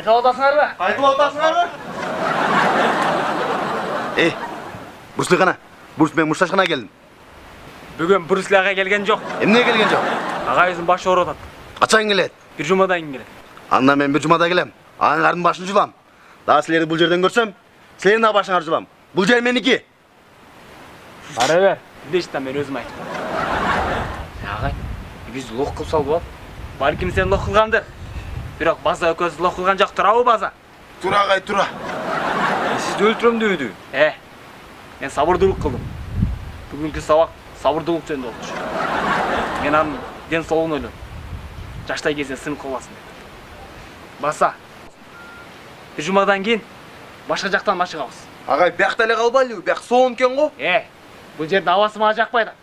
Айтып атасыңарбы? Айтып атасыңарбы? Брусли қана. Брус мен Мушташқана келдім. Бүгін Брюс Ли ағай келген жоқ. Эмне келген жоқ? Ағай өзінің башы ауырып атат. Қачан келеді? Bir жұмадан кейін келеді. Анда мен бір жұмада келем. Аңардың башын жұлам. Дағы сілерді бұл жерден көрсем, сілердің башыңар жұлам. Бұл жер менікі. Бара бер. Дештен мен өзім айтып. Ағай, біз лоқ қылып сал болады. Балким сен лоқ қылғанды. Бірақ база көз лоқ қылған жоқ тұрау база. Тура ағай, тура. Сіз өлтірем дөйді. Мен сабырдылық қылдым. Бүгінгі сабақ сабырдылық жөнінде болды. Мен аның ден солығын ойлым. Жаштай кезден сынып қаласын деді. Баса. Bir жұмадан кейін башқа жақтан машығамыз. Ағай, бияқта әлі қалбайлы, бияқ соғын кен ғо? Бұл жердің ауасы маған жақпайды.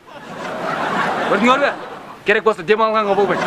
Көрдің бе? Керек болса дем алғанға болмайды.